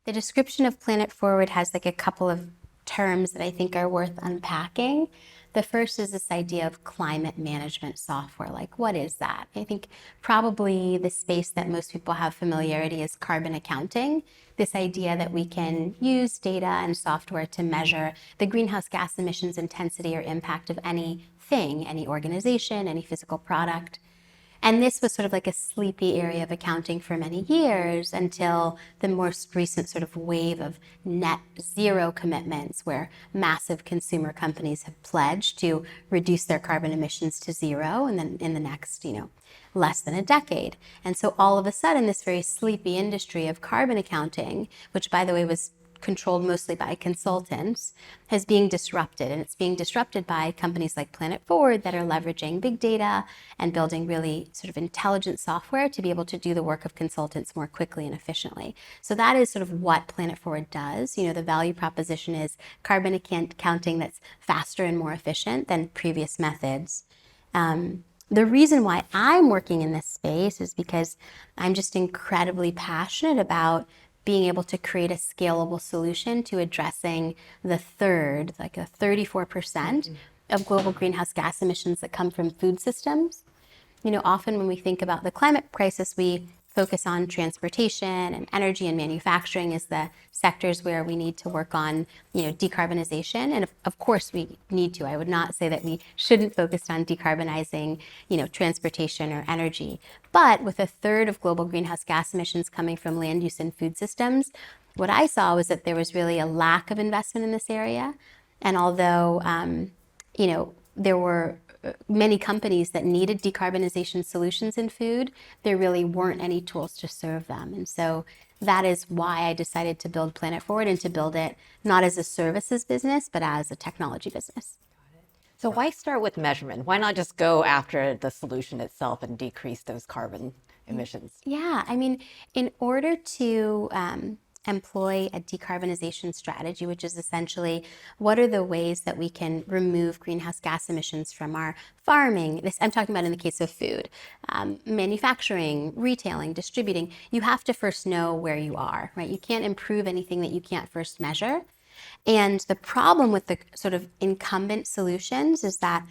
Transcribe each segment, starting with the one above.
The description of Planet Forward has like a couple of terms that I think are worth unpacking. The first is this idea of climate management software. Like, what is that? I think probably the space that most people have familiarity is carbon accounting. This idea that we can use data and software to measure the greenhouse gas emissions intensity or impact of anything, any organization, any physical product. And this was sort of like a sleepy area of accounting for many years until the most recent sort of wave of net zero commitments, where massive consumer companies have pledged to reduce their carbon emissions to zero and then in the next, less than a decade. And so all of a sudden, this very sleepy industry of carbon accounting, which by the way was controlled mostly by consultants, is being disrupted. And it's being disrupted by companies like Planet Forward that are leveraging big data and building really sort of intelligent software to be able to do the work of consultants more quickly and efficiently. So that is sort of what Planet Forward does. The value proposition is carbon accounting that's faster and more efficient than previous methods. The reason why I'm working in this space is because I'm just incredibly passionate about being able to create a scalable solution to addressing the third, like a 34% of global greenhouse gas emissions that come from food systems. Often when we think about the climate crisis, we focus on transportation and energy and manufacturing as the sectors where we need to work on, decarbonization. And of course we need to. I would not say that we shouldn't focus on decarbonizing, transportation or energy. But with a third of global greenhouse gas emissions coming from land use and food systems, what I saw was that there was really a lack of investment in this area. And although, there were many companies that needed decarbonization solutions in food, there really weren't any tools to serve them. And so that is why I decided to build Planet Forward and to build it not as a services business, but as a technology business. So why start with measurement? Why not just go after the solution itself and decrease those carbon emissions? Yeah, in order to employ a decarbonization strategy, which is essentially what are the ways that we can remove greenhouse gas emissions from our farming. I'm talking about in the case of food, manufacturing, retailing, distributing. You have to first know where you are, right? You can't improve anything that you can't first measure. And the problem with the sort of incumbent solutions is that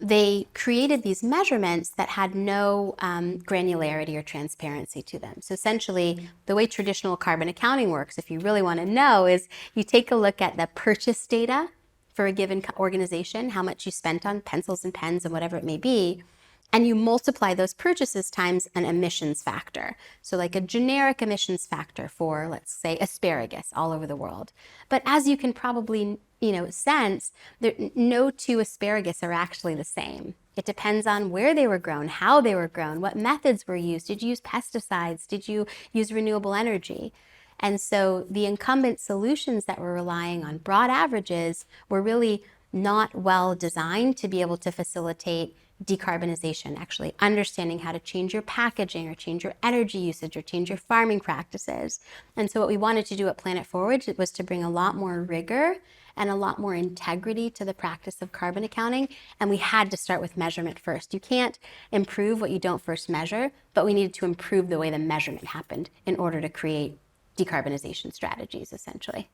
they created these measurements that had no granularity or transparency to them. So essentially, the way traditional carbon accounting works, if you really want to know, is you take a look at the purchase data for a given organization, how much you spent on pencils and pens and whatever it may be, and you multiply those purchases times an emissions factor. So like a generic emissions factor for, let's say, asparagus all over the world. But as you can probably sense, no two asparagus are actually the same. It depends on where they were grown, how they were grown, what methods were used. Did you use pesticides? Did you use renewable energy? And so the incumbent solutions that were relying on broad averages were really not well designed to be able to facilitate decarbonization, actually understanding how to change your packaging or change your energy usage or change your farming practices. And so what we wanted to do at Planet Forward was to bring a lot more rigor and a lot more integrity to the practice of carbon accounting. And we had to start with measurement first. You can't improve what you don't first measure, but we needed to improve the way the measurement happened in order to create decarbonization strategies, essentially.